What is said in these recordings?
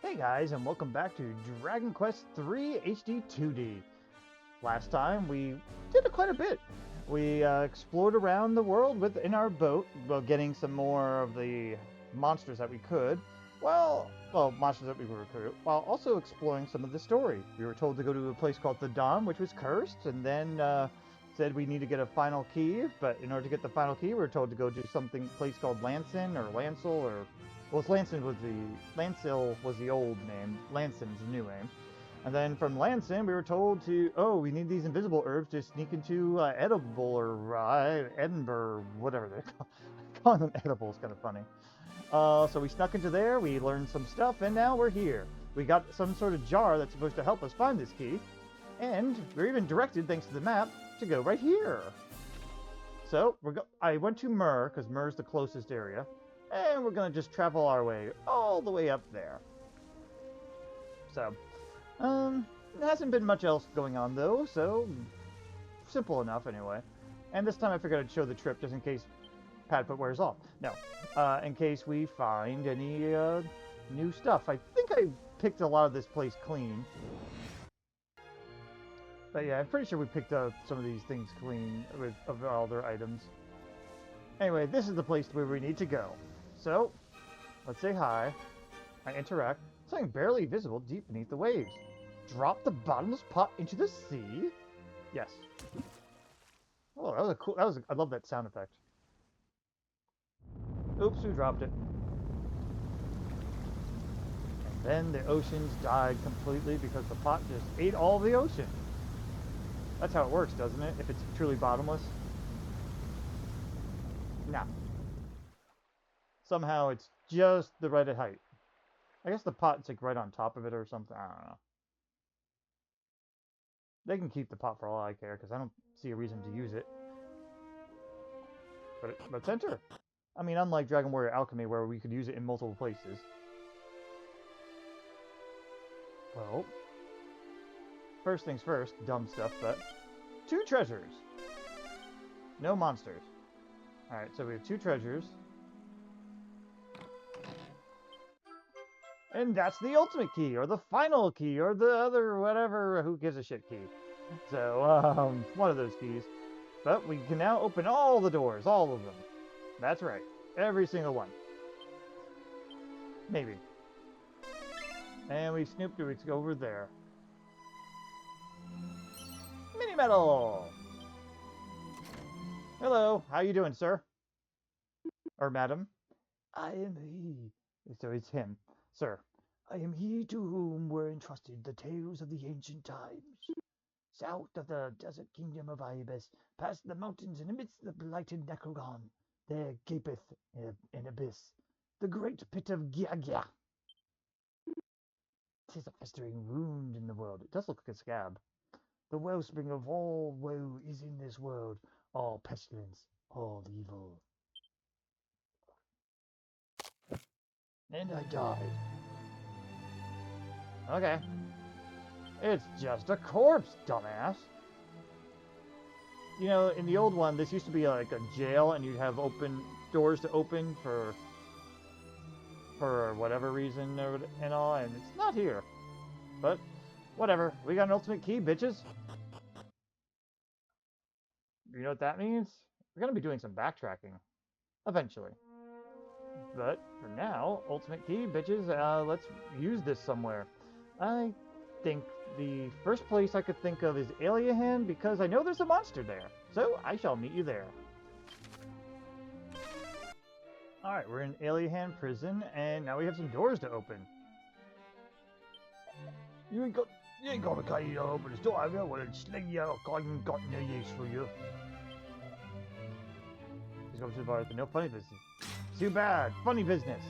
Hey guys, and welcome back to Dragon Quest III HD-2D. Last time we did quite a bit. We explored around the world in our boat, getting some more of the monsters that we could. Monsters that we could recruit, while also exploring some of the story. We were told to go to a place called the Dom, which was cursed, and then said we need to get a final key. But in order to get the final key, we were told to go to place called Lanson or Lancel or. Well, Lansil was the old name. Lanson's the new name. And then from Lanson, we were told we need these invisible herbs to sneak into Edible or Edinburgh, whatever they're called. Calling them Edible is kind of funny. So we snuck into there, we learned some stuff, and now we're here. We got some sort of jar that's supposed to help us find this key. And we're even directed, thanks to the map, to go right here. So I went to Myrrh, because Myrrh's the closest area. And we're going to just travel our way all the way up there. So, there hasn't been much else going on though, so simple enough anyway. And this time I figured I'd show the trip just in case Padfoot wears off. No, in case we find any new stuff. I think I picked a lot of this place clean. But yeah, I'm pretty sure we picked up some of these things clean of all their items. Anyway, this is the place where we need to go. So, let's say hi. I interact. Something barely visible deep beneath the waves. Drop the bottomless pot into the sea? Yes. Oh, that was a cool... I love that sound effect. Oops, who dropped it? And then the oceans died completely because the pot just ate all the ocean. That's how it works, doesn't it? If it's truly bottomless. Nah. Somehow it's just the right height. I guess the pot's like right on top of it or something. I don't know. They can keep the pot for all I care because I don't see a reason to use it. But let's enter. I mean, unlike Dragon Warrior Alchemy where we could use it in multiple places. Well, first things first, dumb stuff, but 2 treasures. No monsters. Alright, so we have 2 treasures. And that's the ultimate key, or the final key, or the other whatever, who gives a shit key. So, one of those keys. But we can now open all the doors, all of them. That's right. Every single one. Maybe. And we snooped through, it's over there. Mini medal! Hello, how you doing, sir? Or madam? I am he. So it's him. Sir, I am he to whom were entrusted the tales of the ancient times. South of the desert kingdom of Ibis, past the mountains and amidst the blighted Necrogon, there gapeth an abyss, the great pit of Gyagya. 'Tis a festering wound in the world. It does look like a scab. The wellspring of all woe is in this world, all pestilence, all evil. And I died. Okay. It's just a corpse, dumbass. You know, in the old one, this used to be like a jail, and you'd have doors to open for whatever reason and all, and it's not here. But, whatever. We got an ultimate key, bitches. You know what that means? We're going to be doing some backtracking. Eventually. But for now, ultimate key, bitches, let's use this somewhere. I think the first place I could think of is Aliahan, because I know there's a monster there. So I shall meet you there. Alright, we're in Aliahan prison, and now we have some doors to open. You ain't got a key to open this door, have you? Well, it's sling you out. I ain't got no use for you. He's going to the bar, no funny business. Too bad. Funny business.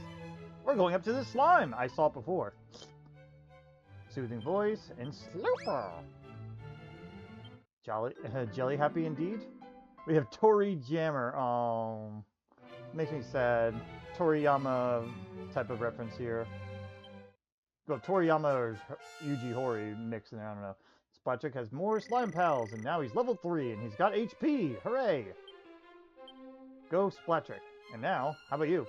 We're going up to the slime. I saw it before. Soothing voice and Slooper. Jelly happy indeed. We have Tori Jammer. Oh, makes me sad. Toriyama type of reference here. Well, Toriyama or Yuji Horii mixed in there. I don't know. Splattrick has more slime pals, and now he's level 3, and he's got HP. Hooray! Go Splattrick. And now, how about you?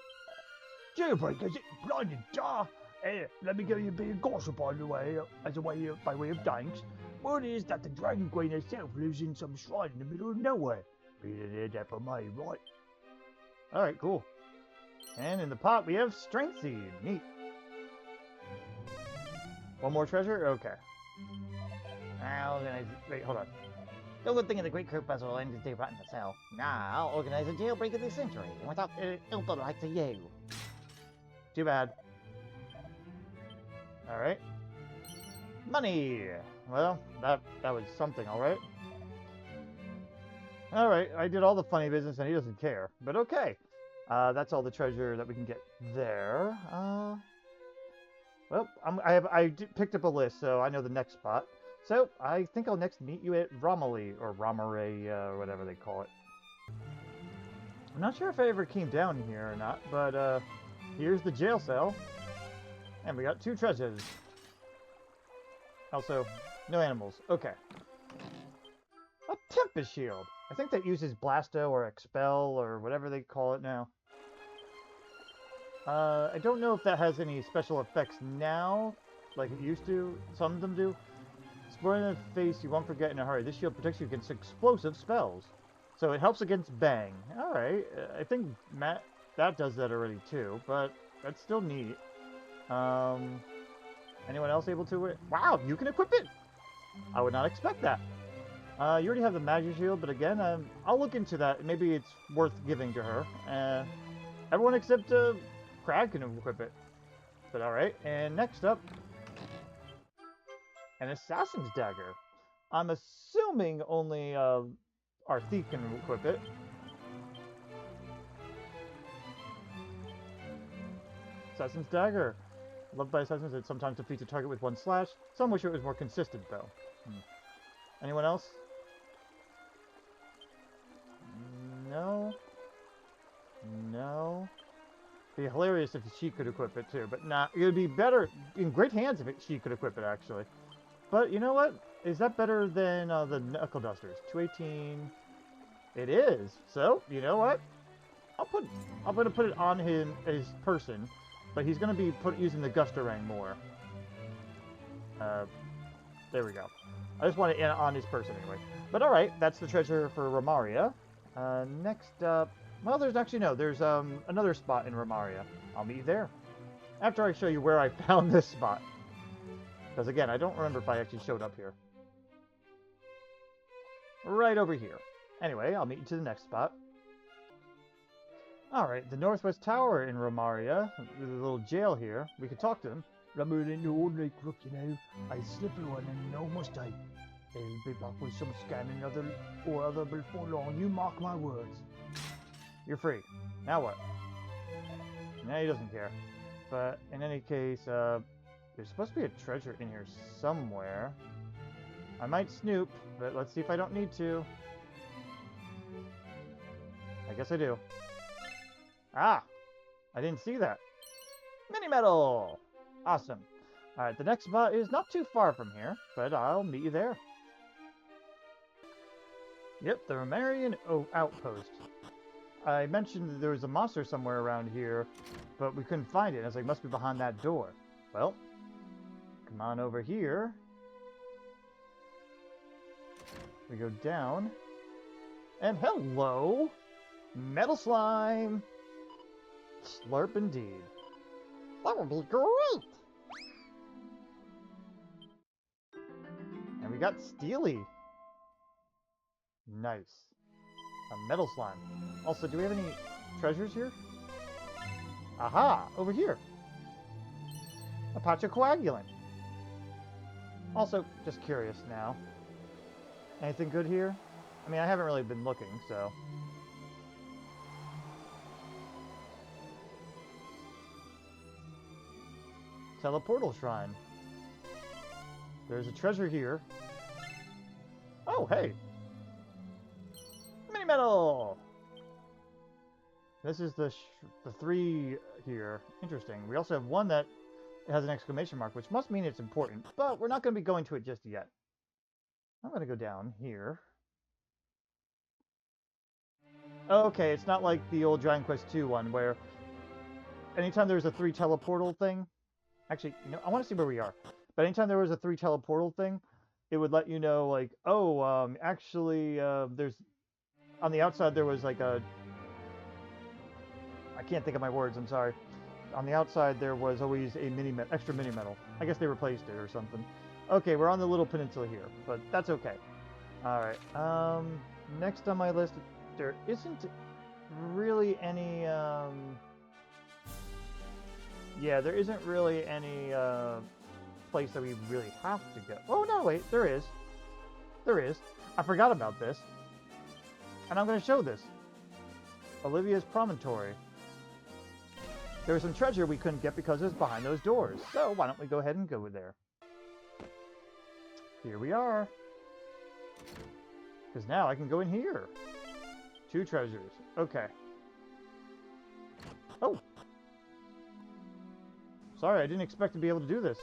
Jailbreakers, blinded da! Hey, let me give you a bit of gossip by way of thanks. Word is that the Dragon Queen herself lives in some shrine in the middle of nowhere. Be it that for me, right? Alright, cool. And in the pot we have Strength Seed. Neat. One more treasure? Okay. I'll organize... Wait, hold on. The good thing in the Great Curve Puzzle will end to stay right in the cell. Now I'll organize a jailbreak of the century without help of like to you. Too bad. Alright. Money! Well, that was something, alright? Alright, I did all the funny business and he doesn't care. But okay. That's all the treasure that we can get there. Well, I picked up a list, so I know the next spot. So, I think I'll next meet you at Romilly, or Romare, or whatever they call it. I'm not sure if I ever came down here or not, but here's the jail cell. And we got 2 treasures. Also, no animals. Okay. A Tempest Shield. I think that uses Blasto or Expel or whatever they call it now. I don't know if that has any special effects now, like it used to. Some of them do. Exploring the face you won't forget in a hurry. This shield protects you against explosive spells. So it helps against bang. Alright, I think that does that already too, but that's still neat. Anyone else able to it? Wow, you can equip it! I would not expect that. You already have the magic shield, but again, I'll look into that. Maybe it's worth giving to her. Everyone except Crag can equip it. But alright, and next up, an Assassin's Dagger. I'm assuming only our thief can equip it. Assassin's Dagger. Loved by Assassins, it sometimes defeats a target with 1 slash. Some wish it was more consistent, though. Anyone else? No. No. It'd be hilarious if she could equip it, too. But nah, it would be better, in great hands if she could equip it, actually. But you know what? Is that better than the Knuckle Dusters? 218. It is. So, you know what? I'm gonna put it on his person. But he's going to be using the Gustarang more. There we go. I just want it on his person anyway. But alright, that's the treasure for Romaria. Next up... Well, there's another spot in Romaria. I'll meet you there. After I show you where I found this spot. Because again, I don't remember if I actually showed up here. Right over here. Anyway, I'll meet you to the next spot. Alright, the Northwest Tower in Romaria, with a little jail here. We could talk to them. Remember in the ordinary crook, you know, I slipped one and no mistake. They'll be back with some scanning or other before long, you mark my words. You're free. Now what? Nah, he doesn't care. But in any case, there's supposed to be a treasure in here somewhere. I might snoop, but let's see if I don't need to. I guess I do. Ah! I didn't see that. Mini medal! Awesome. Alright, the next spot is not too far from here, but I'll meet you there. Yep, the Romarian outpost. I mentioned that there was a monster somewhere around here, but we couldn't find it. I was like, it must be behind that door. Well, come on over here. We go down. And hello! Metal slime! Slurp indeed. That would be great! And we got Steely. Nice. A metal slime. Also, do we have any treasures here? Aha! Over here. A patch of coagulant. Also, just curious now. Anything good here? I mean, I haven't really been looking, so... Teleportal Shrine. There's a treasure here. Oh, hey! Mini medal! This is the 3 here. Interesting. We also have one that has an exclamation mark, which must mean it's important, but we're not going to be going to it just yet. I'm going to go down here. Okay, it's not like the old Dragon Quest II one, where anytime there's a 3 teleportal thing, Actually, you know, I want to see where we are. But anytime there was a 3 teleportal thing, it would let you know, like, oh, actually, there's... On the outside, there was, like, a... I can't think of my words, I'm sorry. On the outside, there was always a extra mini-medal. I guess they replaced it or something. Okay, we're on the little peninsula here, but that's okay. Alright, next on my list, there isn't really any, yeah, there isn't really any, place that we really have to go. Oh, no, wait, there is. There is. I forgot about this. And I'm going to show this. Olivia's Promontory. There was some treasure we couldn't get because it was behind those doors. So why don't we go ahead and go there? Here we are. Because now I can go in here. 2 treasures. Okay. Oh. Sorry, I didn't expect to be able to do this.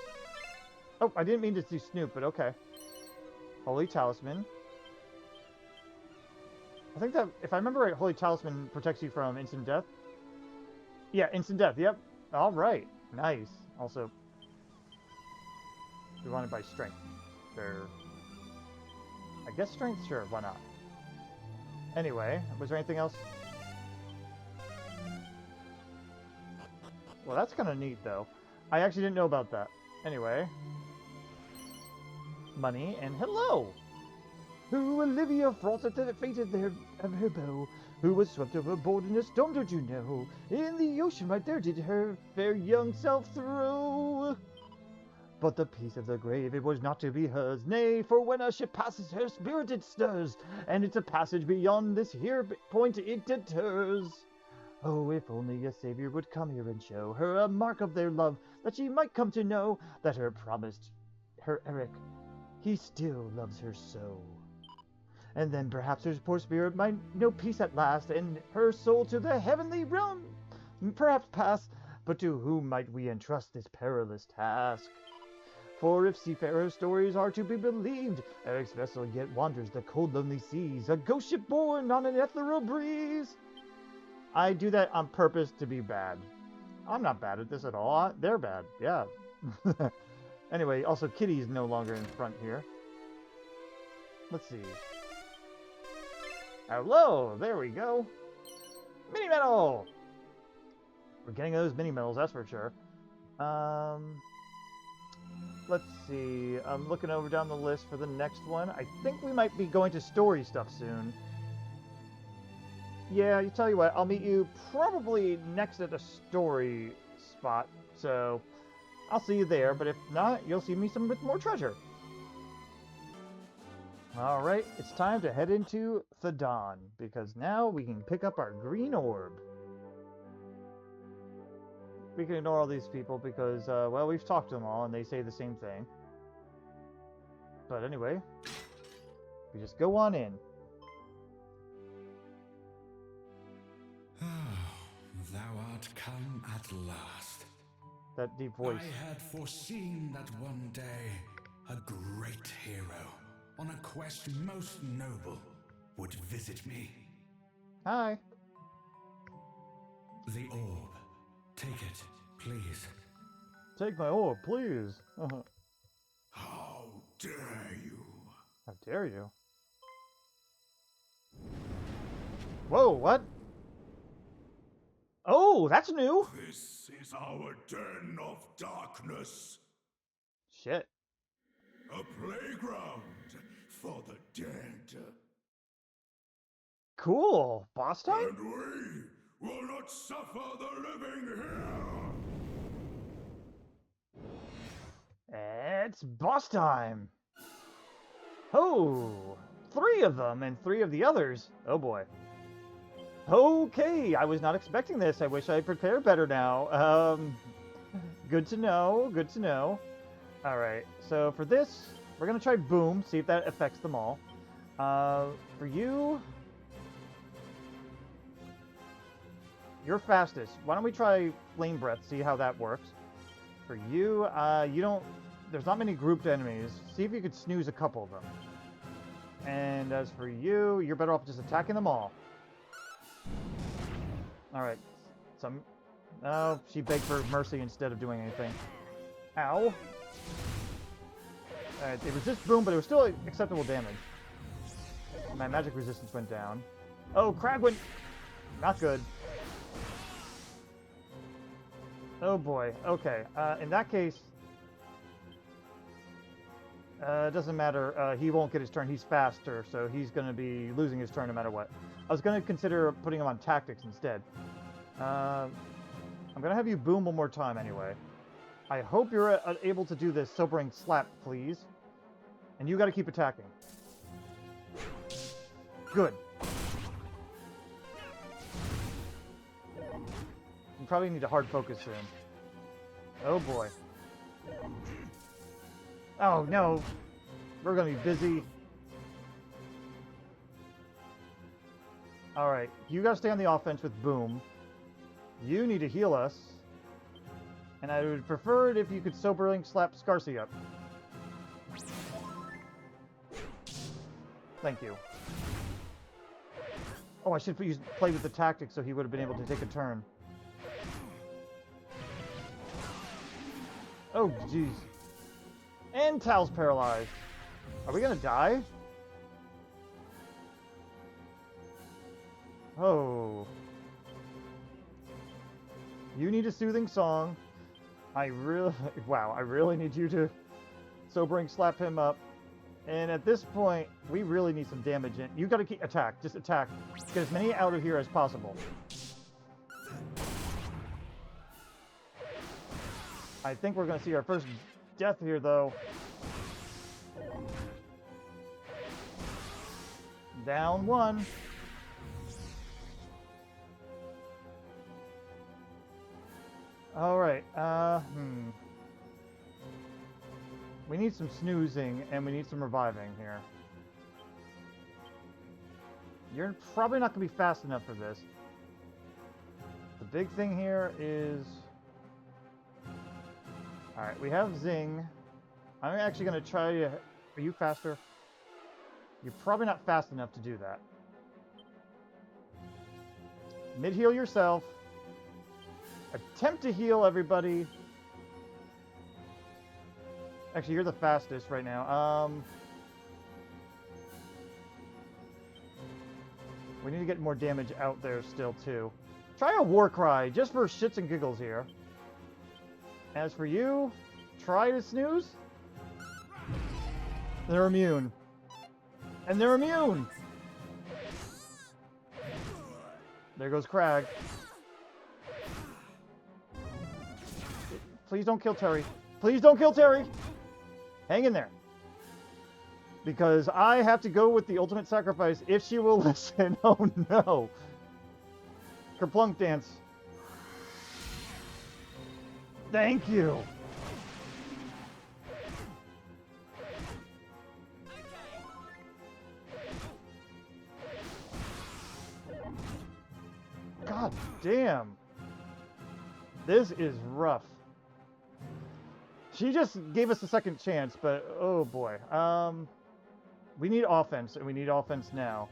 Oh, I didn't mean to do Snoop, but okay. Holy Talisman. I think that, if I remember right, Holy Talisman protects you from instant death. Yeah, instant death, yep. Alright, nice. Also, we want it by strength. There. I guess strength, sure, why not? Anyway, was there anything else? Well, that's kind of neat, though. I actually didn't know about that. Anyway. Money, and hello! Who Olivia frothed at the fate of her bow, who was swept overboard in a storm, don't you know? In the ocean right there did her fair young self throw. But the peace of the grave, it was not to be hers. Nay, for when a ship passes, her spirit it stirs, and it's a passage beyond this here point it deters. Oh, if only a savior would come here and show her a mark of their love, that she might come to know that her promised her Eric, he still loves her so. And then perhaps her poor spirit might know peace at last, and her soul to the heavenly realm perhaps pass. But to whom might we entrust this perilous task? For if seafarer stories are to be believed, Eric's vessel yet wanders the cold lonely seas, a ghost ship borne on an ethereal breeze. I do that on purpose to be bad. I'm not bad at this at all. They're bad, yeah. Anyway, also Kitty's no longer in front here. Let's see. Hello, there we go. Mini medal. We're getting those mini medals, that's for sure. Let's see. I'm looking over down the list for the next one. I think we might be going to story stuff soon. Yeah, you tell you what, I'll meet you probably next at a story spot. So I'll see you there, but if not, you'll see me with more treasure. Alright, it's time to head into the dawn, because now we can pick up our Green Orb. We can ignore all these people because, well, we've talked to them all and they say the same thing. But anyway, we just go on in. Thou art come at last. That deep voice. I had foreseen that one day a great hero on a quest most noble would visit me. Hi. The orb. Take it, please. Take my orb, please. How dare you? How dare you? Whoa, what? Oh, that's new. This is our den of darkness. Shit. A playground for the dead. Cool. Boss time? And we will not suffer the living here. It's boss time. Oh, 3 of them and 3 of the others. Oh boy. Okay, I was not expecting this. I wish I prepared better now. Good to know, good to know. Alright, so for this, we're going to try Boom, see if that affects them all. For you, you're fastest. Why don't we try Flame Breath, see how that works. For you, there's not many grouped enemies. See if you could snooze a couple of them. And as for you, you're better off just attacking them all. Alright. Oh, she begged for mercy instead of doing anything. Ow. Alright, they resist boom, but it was still acceptable damage. My magic resistance went down. Oh, Crag went... Not good. Oh boy. Okay. In that case... it doesn't matter. He won't get his turn. He's faster, so he's going to be losing his turn no matter what. I was going to consider putting him on tactics instead. I'm going to have you boom one more time anyway. I hope you're able to do this sobering slap, please. And you got to keep attacking. Good. You probably need to hard focus soon. Oh boy. Oh no. We're going to be busy. Alright, you got to stay on the offense with boom. You need to heal us. And I would prefer it if you could sobering slap Scarcy up. Thank you. Oh, I should play with the tactics so he would have been able to take a turn. Oh, jeez. And Tal's paralyzed. Are we gonna die? Oh. You need a soothing song. I really need you to sobering slap him up. And at this point, we really need some damage in. You gotta keep attack. Just attack. Get as many out of here as possible. I think we're gonna see our first death here, though. Down one. All right. We need some snoozing, and we need some reviving here. You're probably not going to be fast enough for this. The big thing here is... Alright, we have Zing. I'm actually going to try to... Are you faster? You're probably not fast enough to do that. Mid-heal yourself. Attempt to heal everybody. Actually, you're the fastest right now. We need to get more damage out there still, too. Try a war cry, just for shits and giggles here. As for you, try to snooze. They're immune. And they're immune! There goes Crag. Please don't kill Terri. Please don't kill Terri! Hang in there. Because I have to go with the ultimate sacrifice if she will listen. Oh no. Kerplunk dance. Thank you. God damn. This is rough. She just gave us a second chance, but oh boy. We need offense, and we need offense now.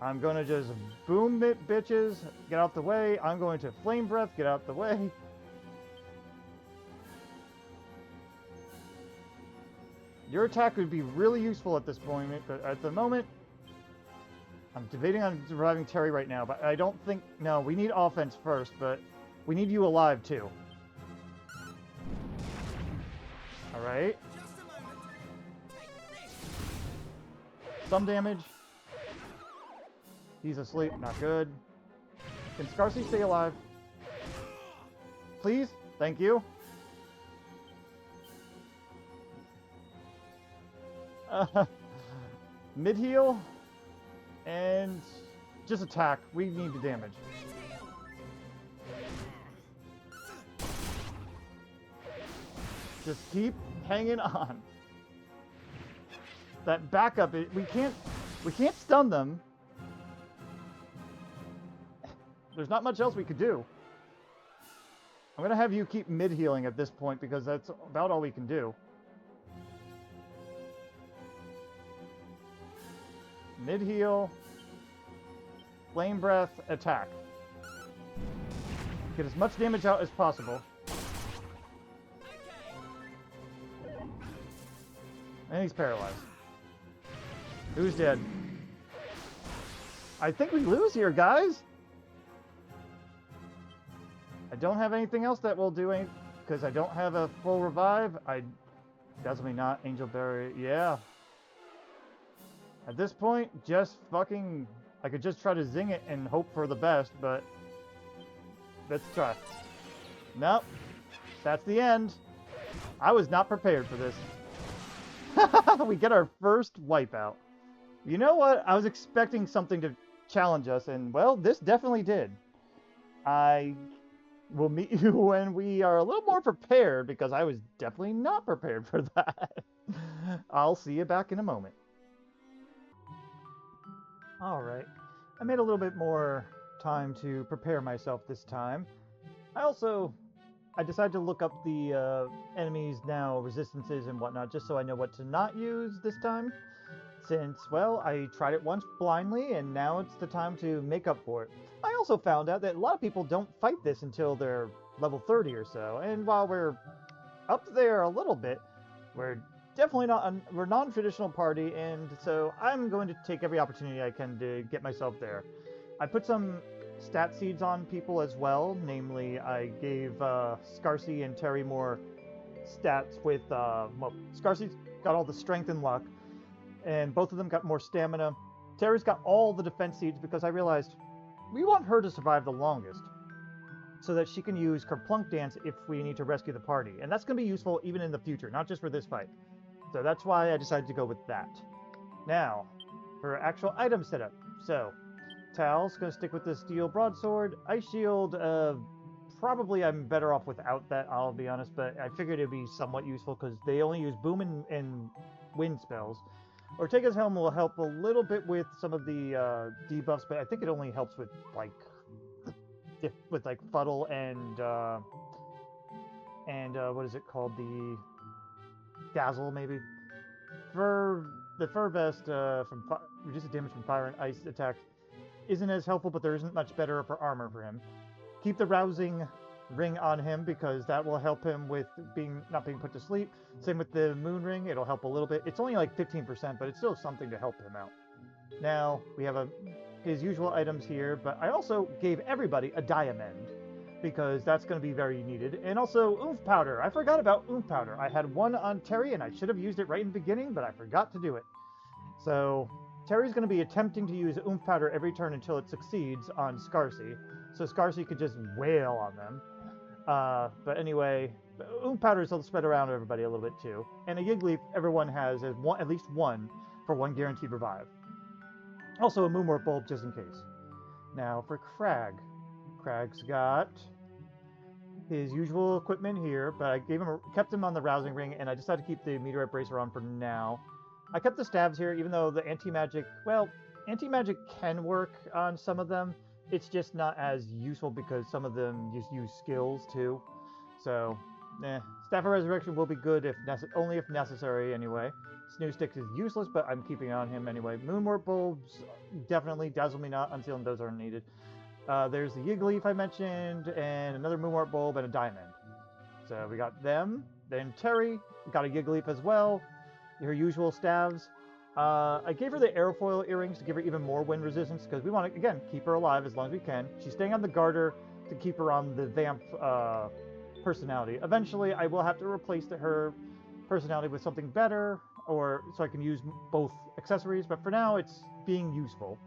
I'm gonna just boom it, bitches. Get out the way. I'm going to flame breath. Get out the way. Your attack would be really useful at this point, but at the moment, I'm debating on reviving Terri right now, but I don't think... No, we need offense first, but we need you alive, too. Alright. Some damage. He's asleep. Not good. Can Scarcy stay alive? Please? Thank you. Mid-heal. And just attack. We need the damage. Just keep hanging on. That backup, we can't stun them. There's not much else we could do. I'm gonna have you keep mid-healing at this point because that's about all we can do. Mid-heal, flame breath, attack. Get as much damage out as possible. And he's paralyzed. Who's dead? I think we lose here, guys. I don't have anything else that will do anything, because I don't have a full revive. Definitely not Angel Berry. Yeah. At this point, just fucking... I could just try to zing it and hope for the best, but... Let's try. Nope. That's the end. I was not prepared for this. We get our first wipeout. You know what? I was expecting something to challenge us, and, well, this definitely did. I will meet you when we are a little more prepared, because I was definitely not prepared for that. I'll see you back in a moment. Alright. I made a little bit more time to prepare myself this time. I decided to look up the enemies' now resistances and whatnot, just so I know what to not use this time. Since, well, I tried it once blindly, and now it's the time to make up for it. I also found out that a lot of people don't fight this until they're level 30 or so, and while we're up there a little bit, we're definitely not we're non-traditional party, and so I'm going to take every opportunity I can to get myself there. I put some stat seeds on people as well, namely I gave Scarcy and Terri more stats with, well, Scarcy's got all the strength and luck, and both of them got more stamina. Terri's got all the defense seeds because I realized we want her to survive the longest, so that she can use Kerplunk Dance if we need to rescue the party. And that's going to be useful even in the future, not just for this fight. So that's why I decided to go with that. Now, for actual item setup. So, Tal's going to stick with the Steel Broadsword. Ice Shield, probably I'm better off without that, I'll be honest, but I figured it'd be somewhat useful because they only use Boom and Wind spells. Ortega's Helm will help a little bit with some of the debuffs, but I think it only helps with, like, Fuddle and what is it called? The Dazzle, maybe? For the Fur Vest, reduces damage from fire and ice attacks, isn't as helpful, but there isn't much better for armor for him. Keep the Rousing Ring on him, because that will help him with not being put to sleep. Same with the Moon Ring, it'll help a little bit. It's only like 15%, but it's still something to help him out. Now, we have his usual items here, but I also gave everybody a Diamond, because that's going to be very needed. And also, Oomph Powder. I forgot about Oomph Powder. I had one on Terri, and I should have used it right in the beginning, but I forgot to do it. So, Terri's going to be attempting to use Oomph Powder every turn until it succeeds on Scarcy, so Scarcy could just wail on them. But anyway, Oomph Powder is spread around everybody a little bit too. And a Yiggleaf everyone has at least one for one guaranteed revive. Also a Moonwarp Bulb just in case. Now for Crag. Crag's got his usual equipment here, but I kept him on the Rousing Ring, and I decided to keep the Meteorite Bracer on for now. I kept the stabs here, even though the anti-magic, well, anti-magic can work on some of them. It's just not as useful because some of them just use skills too. So, Staff of Resurrection will be good only if necessary anyway. Snoo Stick is useless, but I'm keeping it on him anyway. Moonwarp Bulbs, definitely. Dazzle Me Not, Unsealing, those aren't needed. There's the Yiggleaf I mentioned, and another Moonwarp Bulb and a Diamond. So we got them. Then Terri got a Yiggleaf as well. Her usual staves. I gave her the Aerofoil earrings to give her even more wind resistance, because we want to, again, keep her alive as long as we can. She's staying on the Garter to keep her on the Vamp personality. Eventually, I will have to replace her personality with something better, or so I can use both accessories, but for now, it's being useful.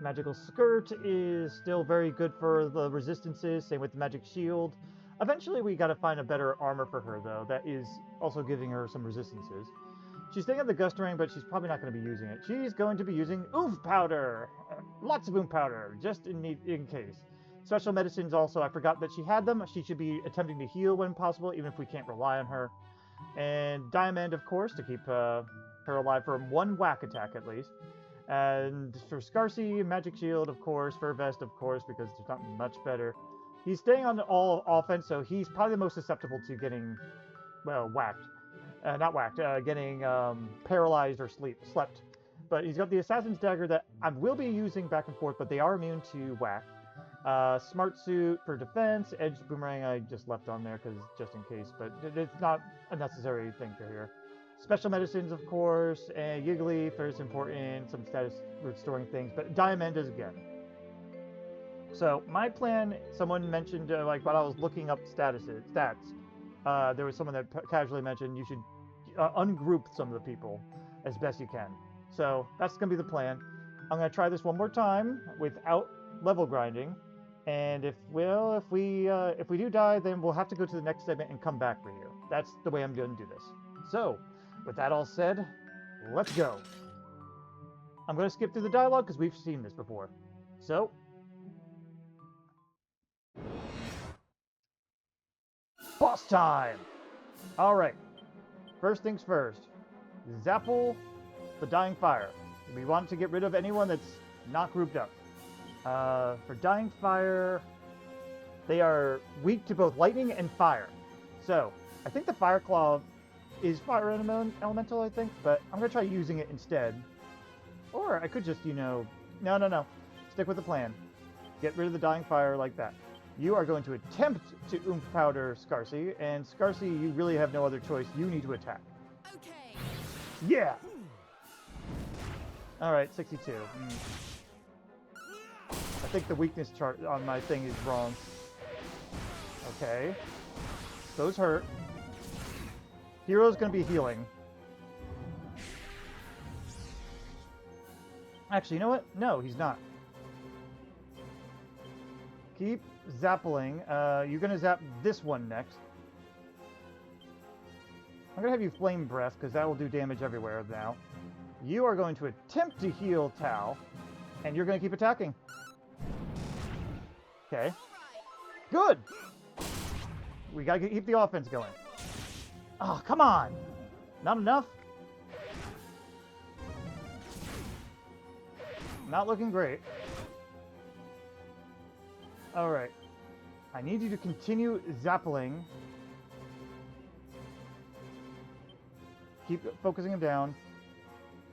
Magical Skirt is still very good for the resistances, same with the Magic Shield. Eventually, we gotta find a better armor for her, though, that is also giving her some resistances. She's staying at the Gust Ring, but she's probably not going to be using it. She's going to be using Oomph Powder! Lots of Oomph Powder, just in case. Special Medicines also, I forgot that she had them. She should be attempting to heal when possible, even if we can't rely on her. And Diamond, of course, to keep her alive for one whack attack at least. And for Scarcy, Magic Shield, of course. Fur Vest, of course, because there's not much better. He's staying on all offense, so he's probably the most susceptible to getting, well, whacked. Not whacked, getting paralyzed or slept. But he's got the Assassin's Dagger that I will be using back and forth, but they are immune to whack. Smart Suit for defense, Edged Boomerang I just left on there because just in case, but it's not a necessary thing to hear. Special medicines, of course, and Yiggly, first important, some status restoring things, but Diamond is again. So my plan, someone mentioned, like while I was looking up stats, there was someone that casually mentioned you should ungroup some of the people as best you can. So that's going to be the plan. I'm going to try this one more time without level grinding. And if we do die, then we'll have to go to the next segment and come back for you. That's the way I'm going to do this. So, with that all said, let's go. I'm going to skip through the dialogue because we've seen this before. So, boss time! Alright, first things first. Zapple the Dying Fire. We want to get rid of anyone that's not grouped up. For Dying Fire, they are weak to both lightning and fire. So, I think the Fire Claw is fire elemental, I think, but I'm going to try using it instead. Or I could just, no. Stick with the plan. Get rid of the Dying Fire like that. You are going to attempt to Oomph Powder Scarsy, and Scarsy, you really have no other choice. You need to attack. Okay. Yeah! Alright, 62. I think the weakness chart on my thing is wrong. Okay. Those hurt. Hero's gonna be healing. Actually, you know what? No, he's not. Keep zappling. You're gonna zap this one next. I'm gonna have you Flame Breath, because that will do damage everywhere now. You are going to attempt to heal Tal, and you're gonna keep attacking. Okay. Good! We gotta keep the offense going. Oh, come on! Not enough? Not looking great. Alright. I need you to continue zappling. Keep focusing him down.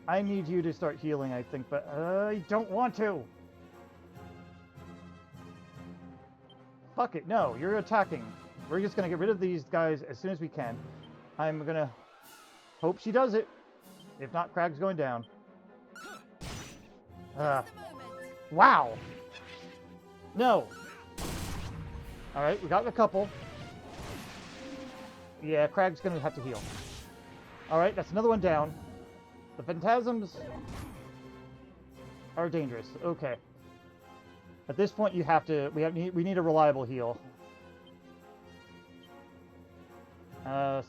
I need you to start healing, I think, but I don't want to! Fuck it, no, you're attacking. We're just gonna get rid of these guys as soon as we can. I'm gonna hope she does it. If not, Crag's going down. Wow! No! Alright, we got a couple. Yeah, Crag's gonna have to heal. Alright, that's another one down. The Phantasms are dangerous. Okay. At this point, you have to... We need a reliable heal.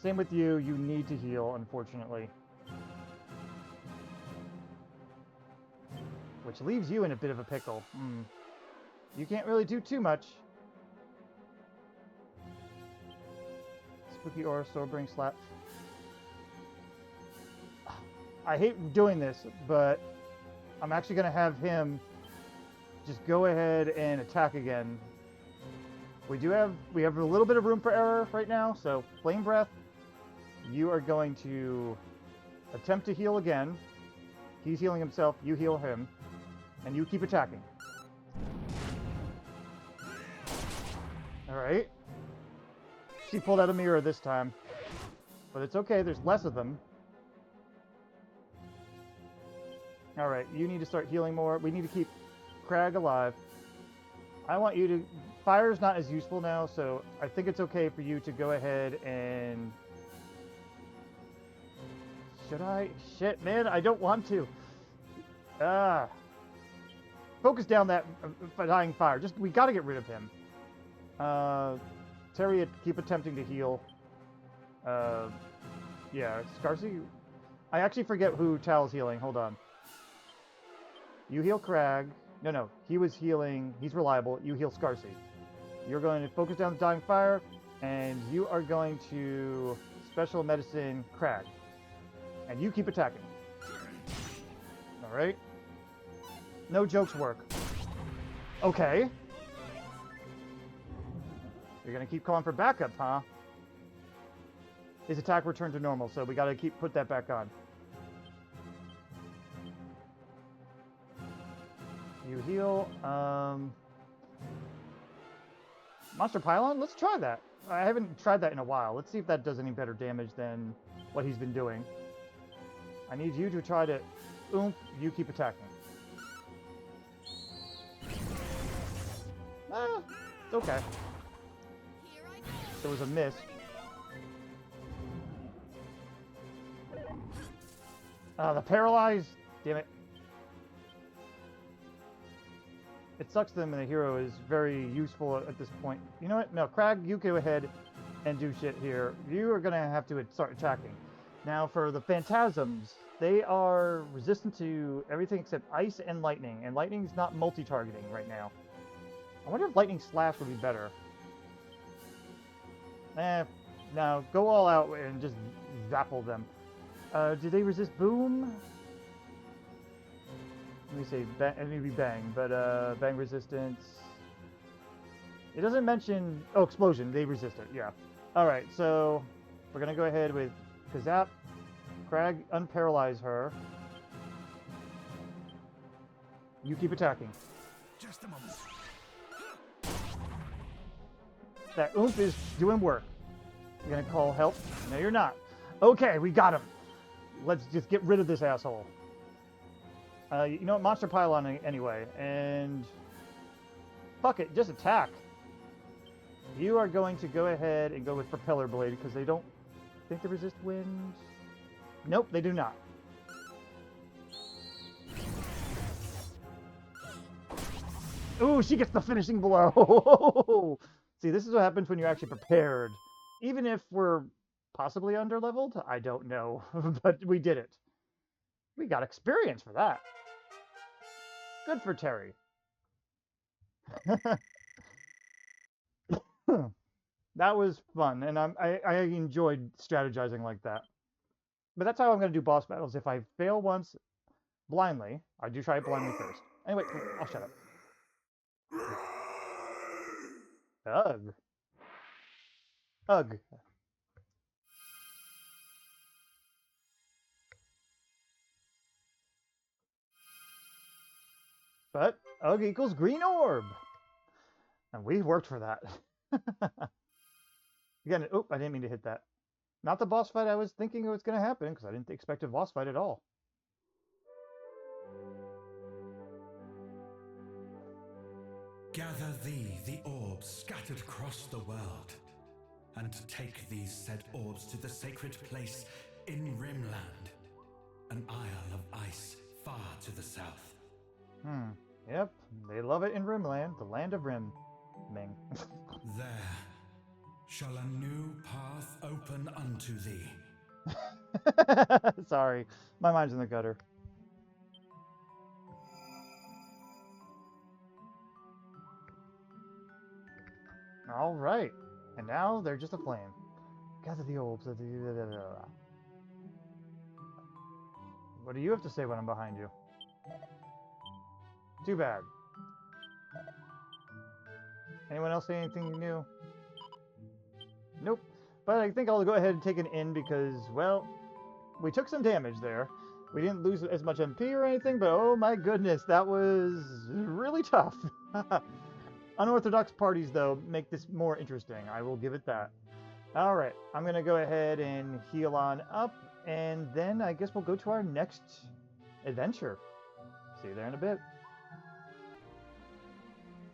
Same with you. You need to heal, unfortunately. Which leaves you in a bit of a pickle. You can't really do too much. Spooky Aura, Swordbring Slap. I hate doing this, but I'm actually going to have him just go ahead and attack again. We have a little bit of room for error right now, so Flame Breath, you are going to attempt to heal again. He's healing himself, you heal him, and you keep attacking. Alright. She pulled out a mirror this time, but it's okay, there's less of them. Alright, you need to start healing more. We need to keep Crag alive. I want you to... Fire's not as useful now, so I think it's okay for you to go ahead and... Should I? Shit, man, I don't want to. Focus down that dying fire. We gotta get rid of him. Terri, keep attempting to heal. Yeah, Scarsy... I actually forget who Tal's healing. Hold on. You heal Crag. No, he was healing. He's reliable. You heal Scarsy. You're going to focus down the dying fire, and you are going to special medicine Crag. And you keep attacking. Alright. No jokes work. Okay. You're going to keep calling for backup, huh? His attack returned to normal, so we got to put that back on. You heal. Monster Pylon? Let's try that. I haven't tried that in a while. Let's see if that does any better damage than what he's been doing. I need you to try to oomph, you keep attacking. It's okay. There was a miss. The paralyzed! Damn it. It sucks to them and the hero is very useful at this point. You know what? No, Crag, you go ahead and do shit here. You are gonna have to start attacking. Now for the Phantasms, they are resistant to everything except ice and lightning, and lightning's not multi-targeting right now. I wonder if lightning slash would be better. No, go all out and just zapple them. Do they resist boom? Let me say, maybe bang, but bang resistance. It doesn't mention, oh, explosion, they resist it, yeah. Alright, so we're gonna go ahead with Kazap. Crag, unparalyze her. You keep attacking. Just a moment. That oomph is doing work. You're gonna call help? No, you're not. Okay, we got him. Let's just get rid of this asshole. You know what? Monster Pylon anyway, and fuck it, just attack. You are going to go ahead and go with Propeller Blade because they don't think they resist wind. Nope, they do not. Ooh, she gets the finishing blow. See, this is what happens when you're actually prepared. Even if we're possibly underleveled, I don't know, but we did it. We got experience for that. Good for Terri. That was fun, and I enjoyed strategizing like that. But that's how I'm going to do boss battles. If I fail once blindly, I do try it blindly first. Anyway, I'll shut up. Ugh. Ugh. But Ugh equals Green Orb. And we worked for that. Again, oh, I didn't mean to hit that. Not the boss fight I was thinking was going to happen, because I didn't expect a boss fight at all. Gather thee the orbs scattered across the world, and take these said orbs to the sacred place in Rimland, an isle of ice far to the south. Yep, they love it in Rimland, the land of Rim. Ming. There shall a new path open unto thee. Sorry, my mind's in the gutter. All right, and now they're just a flame. Gather the orbs. What do you have to say when I'm behind you? Too bad. Anyone else say anything new? Nope. But I think I'll go ahead and take an in because, well, we took some damage there. We didn't lose as much MP or anything, but oh my goodness, that was really tough. Unorthodox parties, though, make this more interesting. I will give it that. All right, I'm going to go ahead and heal on up, and then I guess we'll go to our next adventure. See you there in a bit.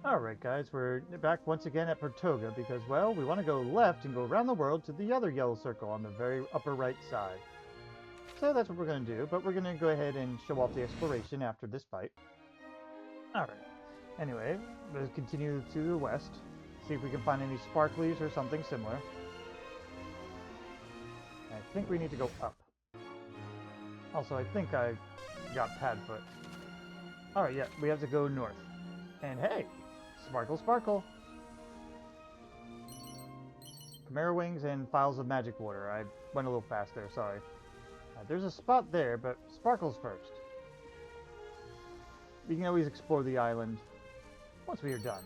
Alright guys, we're back once again at Portoga because, well, we want to go left and go around the world to the other yellow circle on the very upper right side. So that's what we're going to do, but we're going to go ahead and show off the exploration after this fight. Alright, anyway, let's continue to the west, see if we can find any sparklies or something similar. I think we need to go up. Also, I think I got Padfoot. Alright, yeah, we have to go north. And hey! Sparkle, sparkle! Chimera wings and files of magic water. I went a little fast there, sorry. There's a spot there, but sparkles first. We can always explore the island once we are done.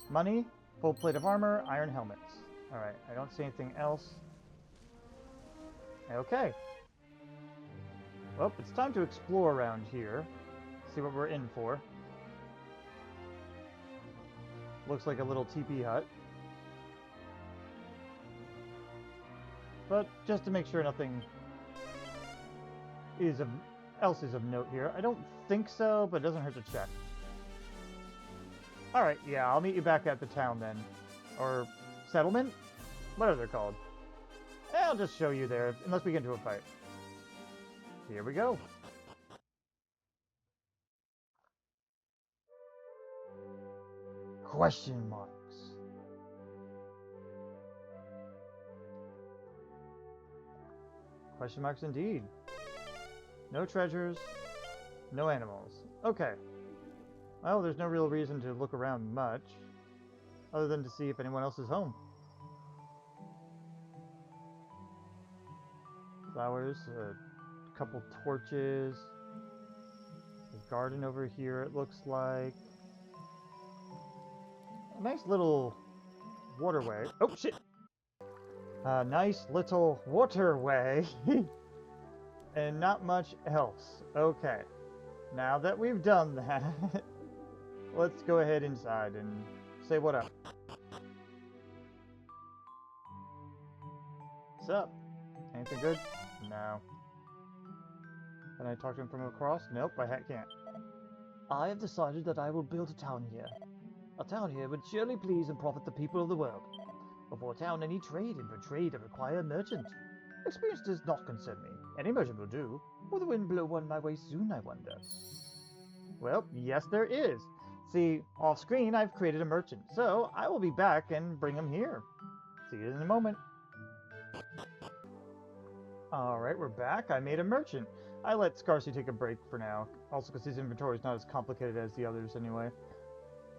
Money, full plate of armor, iron helmets. Alright, I don't see anything else. Okay. Well, it's time to explore around here. See what we're in for. Looks like a little teepee hut. But just to make sure nothing else is of note here. I don't think so, but it doesn't hurt to check. Alright, yeah, I'll meet you back at the town then. Or settlement? Whatever they're called. I'll just show you there, unless we get into a fight. Here we go. Question marks. Question marks indeed. No treasures, no animals. Okay. Well, there's no real reason to look around much, other than to see if anyone else is home. Flowers, a couple torches, a garden over here it looks like. A nice little waterway. Oh, shit! A nice little waterway. And not much else. Okay. Now that we've done that, let's go ahead inside and say what up. What's up? Anything good? No. Can I talk to him from across? Nope, I can't. I have decided that I will build a town here. A town here would surely please and profit the people of the world. Before a town, any trade, and for trade I require a merchant. Experience does not concern me. Any merchant will do. Will the wind blow one my way soon, I wonder? Well, yes there is. See, off screen I've created a merchant, so I will be back and bring him here. See you in a moment. Alright, we're back. I made a merchant. I let Scarcy take a break for now, also because his inventory is not as complicated as the others anyway.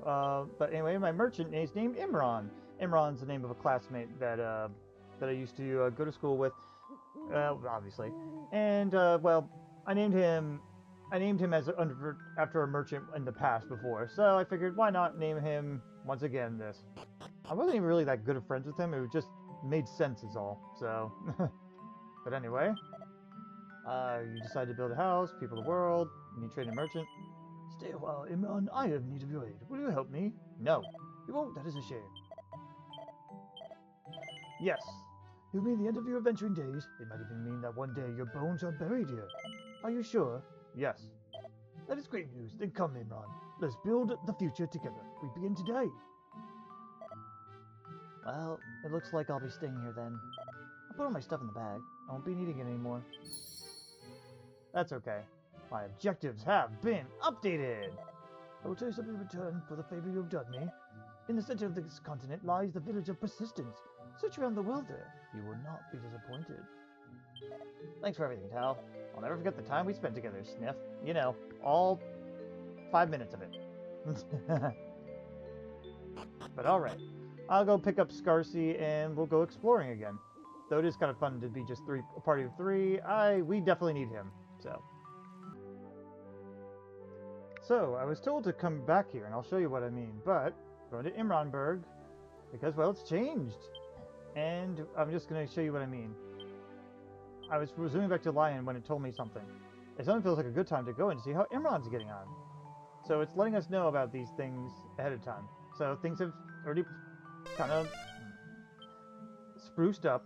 But anyway, my merchant is named Imran. Imran's the name of a classmate that I used to go to school with, obviously. And well, I named him as after a merchant in the past before, so I figured why not name him once again this. I wasn't even really that good of friends with him. It just made sense is all. So, but anyway, you decided to build a house, people of the world, and you train a merchant. Stay a while, Imran. I have need of your aid. Will you help me? No. You won't? That is a shame. Yes. It'll mean the end of your adventuring days. It might even mean that one day your bones are buried here. Are you sure? Yes. That is great news. Then come, Imran. Let's build the future together. We begin today. Well, it looks like I'll be staying here then. I'll put all my stuff in the bag. I won't be needing it anymore. That's okay. My objectives have been updated! I will tell you something in return for the favor you have done me. In the center of this continent lies the village of Persistence. Search around the world there. You will not be disappointed. Thanks for everything, Tal. I'll never forget the time we spent together, Sniff. You know, all 5 minutes of it. But alright. I'll go pick up Scarcy and we'll go exploring again. Though it is kind of fun to be just a party of 3, we definitely need him, so. So, I was told to come back here, and I'll show you what I mean, but going to Imranburg, because, well, it's changed. And I'm just going to show you what I mean. I was resuming back to Lion when it told me something. It suddenly feels like a good time to go and see how Imran's getting on. So it's letting us know about these things ahead of time. So things have already kind of spruced up.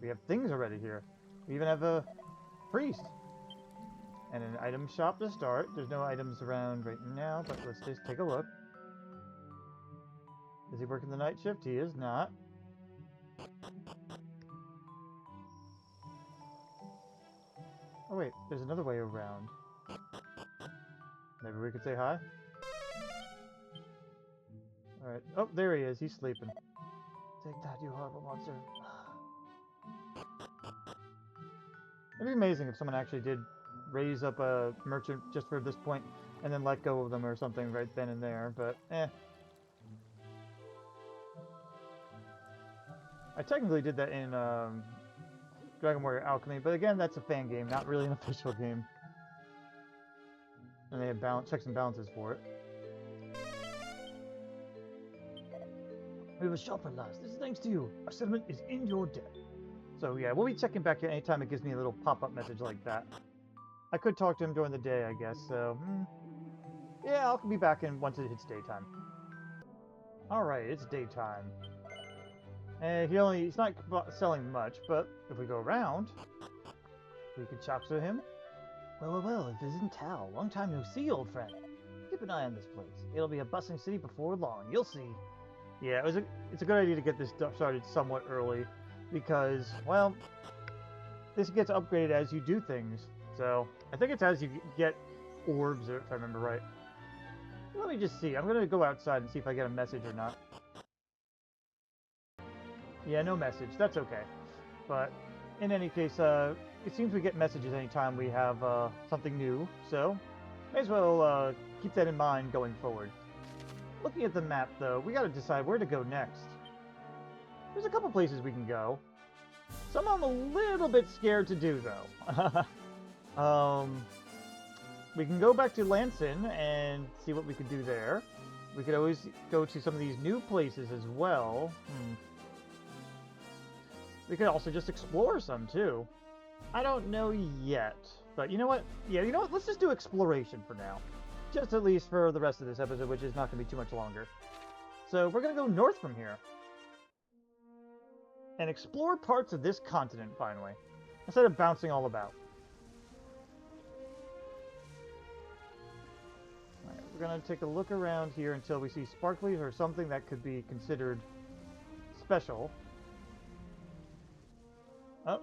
We have things already here. We even have a priest. And an item shop to start. There's no items around right now, but let's just take a look. Is he working the night shift? He is not. Oh wait, there's another way around. Maybe we could say hi? Alright. Oh, there he is. He's sleeping. Take that, you horrible monster. It'd be amazing if someone actually did raise up a merchant just for this point and then let go of them or something right then and there, but eh. I technically did that in Dragon Warrior Alchemy, but again, that's a fan game, not really an official game. And they have checks and balances for it. We have a shop at last. This is thanks to you. Our settlement is in your debt. So yeah, we'll be checking back here anytime it gives me a little pop-up message like that. I could talk to him during the day, I guess, so... yeah, I'll be back in once it hits daytime. Alright, it's daytime. And he's not selling much, but if we go around, we could talk to him. Well, if it isn't Tal. Long time no see, old friend. Keep an eye on this place. It'll be a bustling city before long. You'll see. Yeah, it's a good idea to get this started somewhat early, because, well, this gets upgraded as you do things. So, I think it's as you get orbs, if I remember right. Let me just see. I'm going to go outside and see if I get a message or not. Yeah, no message. That's okay. But, in any case, it seems we get messages anytime we have something new, so may as well keep that in mind going forward. Looking at the map, though, we gotta decide where to go next. There's a couple places we can go. Some I'm a little bit scared to do, though. We can go back to Lanson and see what we could do there. We could always go to some of these new places as well. We could also just explore some, too. I don't know yet, but you know what? Yeah, you know what? Let's just do exploration for now. Just at least for the rest of this episode, which is not going to be too much longer. So we're going to go north from here. And explore parts of this continent, finally. Instead of bouncing all about. Alright, we're going to take a look around here until we see sparklies or something that could be considered special. Oh.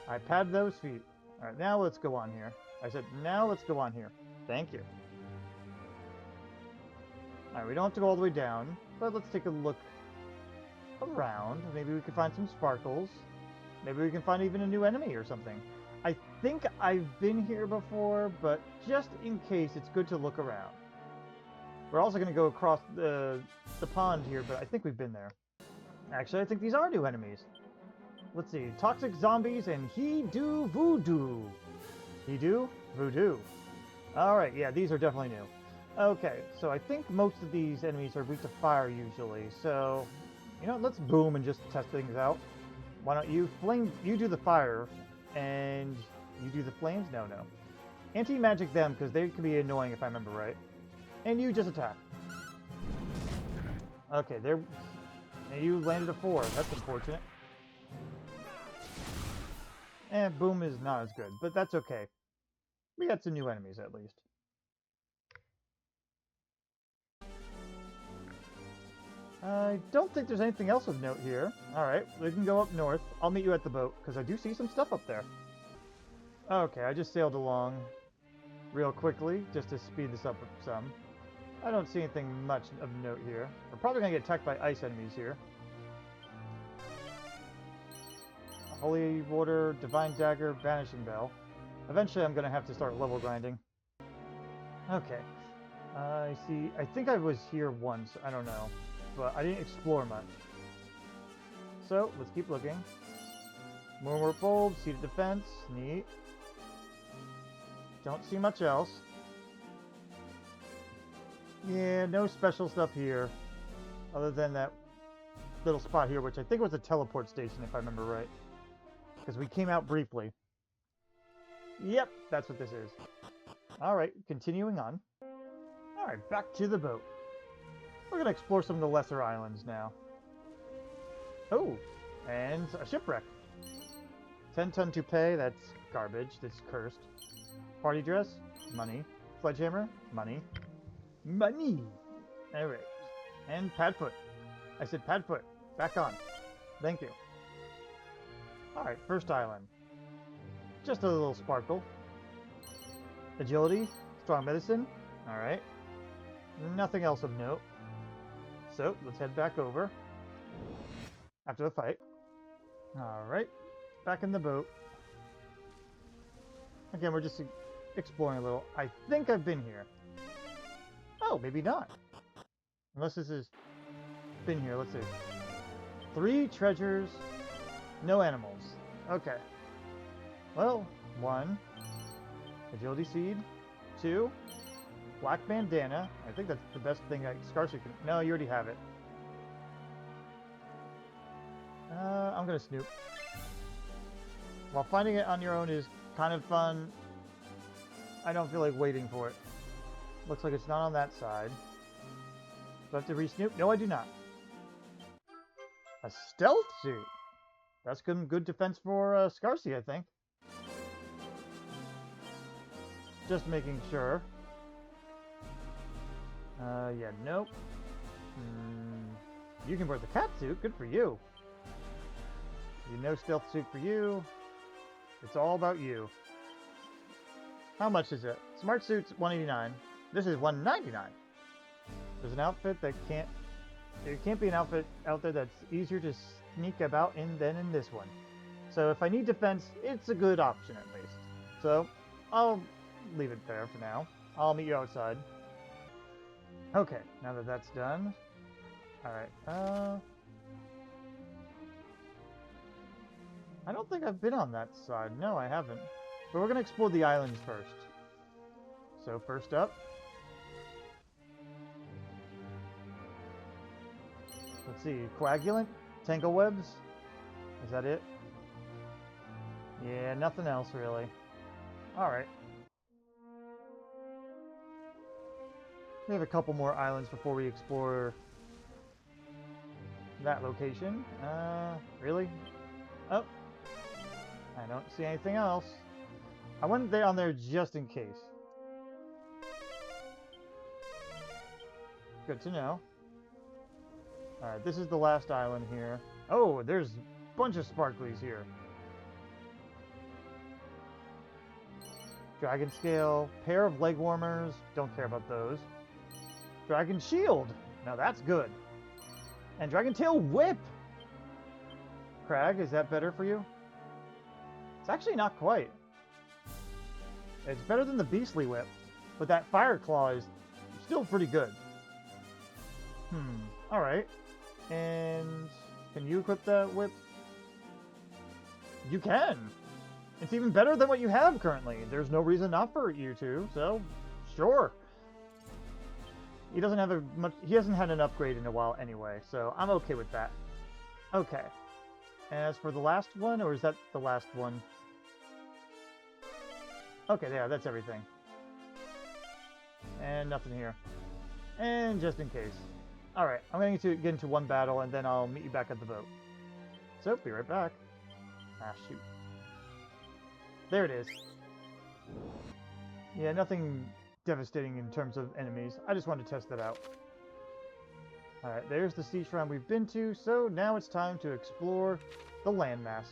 I pad those feet. Alright, now let's go on here. I said, now let's go on here. Thank you. Alright, we don't have to go all the way down, but let's take a look around. Maybe we can find some sparkles. Maybe we can find even a new enemy or something. I think I've been here before, but just in case, it's good to look around. We're also going to go across the pond here, but I think we've been there. Actually, I think these are new enemies. Let's see. Toxic zombies and he-do voodoo. He-do? Voodoo. Alright, yeah, these are definitely new. Okay, so I think most of these enemies are weak to fire usually, so... You know, let's boom and just test things out. Why don't you you do the fire, and you do the flames? No. Anti-magic them, because they can be annoying if I remember right. And you just attack. Okay, there... And you landed a 4. That's unfortunate. And boom is not as good, but that's okay. We got some new enemies, at least. I don't think there's anything else of note here. Alright, we can go up north. I'll meet you at the boat, because I do see some stuff up there. Okay, I just sailed along real quickly, just to speed this up some. I don't see anything much of note here. We're probably going to get attacked by ice enemies here. Holy Water, Divine Dagger, Vanishing Bell. Eventually I'm going to have to start level grinding. Okay. I see. I think I was here once. I don't know. But I didn't explore much. So, let's keep looking. Moonward Bulb, Seated Defense. Neat. Don't see much else. Yeah, no special stuff here. Other than that little spot here, which I think was a teleport station, if I remember right. Because we came out briefly. Yep, that's what this is. Alright, continuing on. Alright, back to the boat. We're going to explore some of the lesser islands now. Oh, and a shipwreck. 10-ton toupee, that's garbage, that's cursed. Party dress, money. Sledgehammer, money. Money! Alright. And Padfoot. I said Padfoot. Back on. Thank you. Alright, first island. Just a little sparkle. Agility, strong medicine. Alright. Nothing else of note. So, let's head back over. After the fight. Alright. Back in the boat. Again, we're just exploring a little. I think I've been here. Oh, maybe not. Unless this has been here. Let's see. 3 treasures. No animals. Okay. Well, 1. Agility seed. 2. Black bandana. I think that's the best thing Scarcy can... No, you already have it. I'm gonna snoop. While finding it on your own is kind of fun, I don't feel like waiting for it. Looks like it's not on that side. Do I have to re-snoop? No, I do not. A stealth suit. That's good defense for Scarcy, I think. Just making sure. Yeah, nope. You can wear the cat suit. Good for you. No stealth suit for you. It's all about you. How much is it? Smart suit's $189. This is $199. There's an outfit that can't... There can't be an outfit out there that's easier to sneak about in than in this one. So if I need defense, it's a good option at least. So I'll leave it there for now. I'll meet you outside. Okay, now that that's done. Alright, I don't think I've been on that side. No, I haven't. But we're going to explore the islands first. So first up. Let's see. Coagulant? Tangle webs? Is that it? Yeah, nothing else really. Alright. We have a couple more islands before we explore that location. Really? Oh. I don't see anything else. I went there on there just in case. Good to know. Alright, this is the last island here. Oh, there's a bunch of sparklies here. Dragon scale, pair of leg warmers. Don't care about those. Dragon shield. Now that's good. And dragon tail whip. Crag, is that better for you? It's actually not quite. It's better than the beastly whip, but that fire claw is still pretty good. Alright. And can you equip that whip? You can! It's even better than what you have currently. There's no reason not for you to, so sure. He doesn't have he hasn't had an upgrade in a while anyway, so I'm okay with that. Okay. As for the last one, or is that the last one? Okay, yeah, that's everything. And nothing here. And just in case. Alright, I'm going to get into one battle, and then I'll meet you back at the boat. So, be right back. Ah, shoot. There it is. Yeah, nothing devastating in terms of enemies. I just wanted to test that out. Alright, there's the sea shrine we've been to, so now it's time to explore the landmass.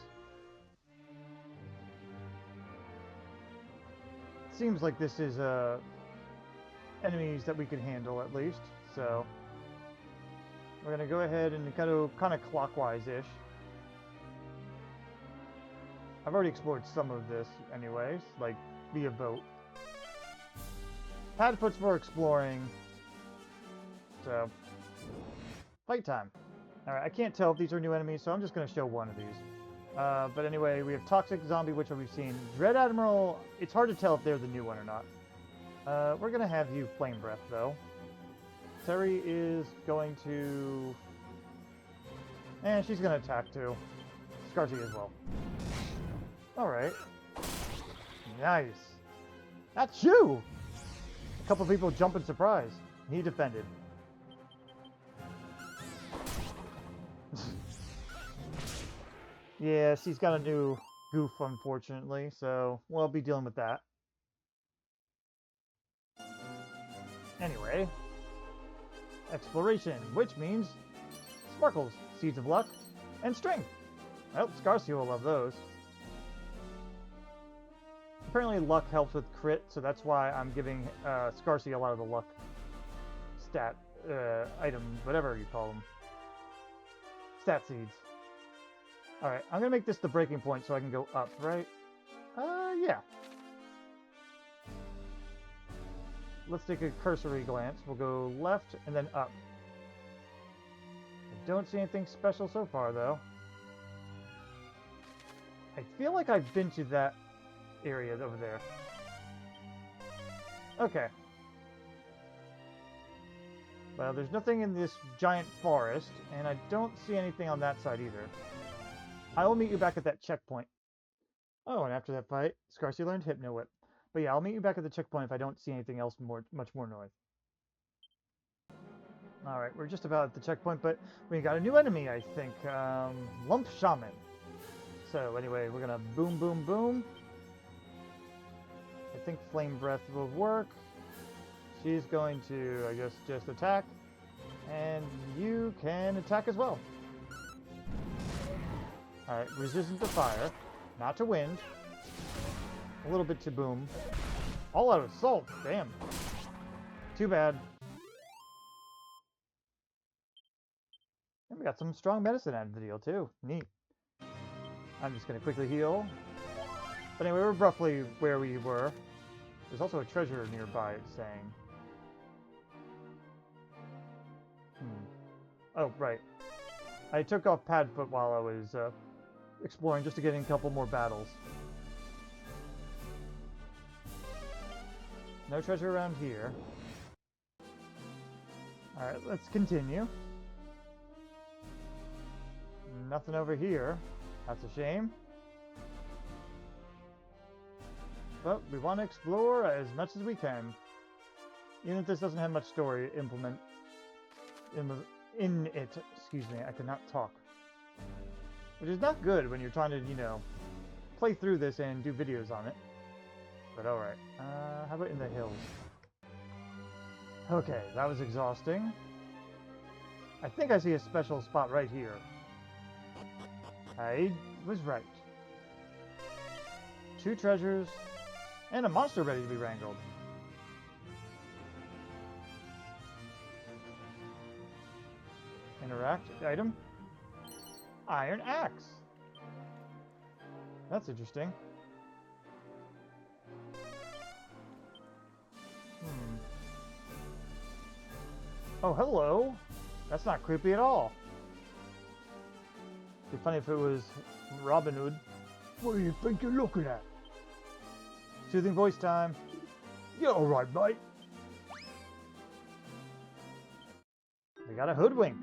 Seems like this is enemies that we can handle at least, so we're gonna go ahead and kind of clockwise-ish. I've already explored some of this anyways, like via boat. Padfoot's for exploring, so fight time. Alright, I can't tell if these are new enemies, so I'm just going to show one of these. But anyway, we have Toxic Zombie, which we've seen. Dread Admiral, it's hard to tell if they're the new one or not. We're going to have you Flame Breath, though. Terri is going to... And she's going to attack, too. Scarcy as well. Alright. Nice. That's you! A couple people jump in surprise. He defended. Yeah, she's got a new goof, unfortunately, so we'll be dealing with that. Anyway, exploration, which means sparkles, seeds of luck, and strength. Well, Scarcy will love those. Apparently luck helps with crit, so that's why I'm giving Scarcy a lot of the luck stat items, whatever you call them. Stat seeds. Alright, I'm going to make this the breaking point so I can go up, right? Yeah. Let's take a cursory glance. We'll go left and then up. I don't see anything special so far, though. I feel like I've been to that area over there. Okay. Well, there's nothing in this giant forest, and I don't see anything on that side either. I will meet you back at that checkpoint. Oh, and after that fight, Scarcy learned Hypno Whip. But yeah, I'll meet you back at the checkpoint if I don't see anything else much more north. Alright, we're just about at the checkpoint, but we got a new enemy, I think. Lump Shaman. So anyway, we're gonna boom, boom, boom. think Flame Breath will work. She's going to, I guess, just attack. And you can attack as well. Alright, resistant to fire. Not to wind. A little bit to boom. All out of salt, damn. Too bad. And we got some strong medicine out of the deal too. Neat. I'm just gonna quickly heal. But anyway, we're roughly where we were. There's also a treasure nearby, it's saying. Oh, right. I took off Padfoot while I was exploring just to get in a couple more battles. No treasure around here. Alright, let's continue. Nothing over here. That's a shame. But we want to explore as much as we can. Even if this doesn't have much story implement in it. Excuse me, I could not talk. Which is not good when you're trying to, you know, play through this and do videos on it. But alright. How about in the hills? Okay, that was exhausting. I think I see a special spot right here. I was right. 2 treasures, and a monster ready to be wrangled. Interact item. Iron axe. That's interesting. Oh, hello. That's not creepy at all. It'd be funny if it was Robin Hood. What do you think you're looking at? Soothing voice time. Yeah, alright, mate. We got a hoodwink.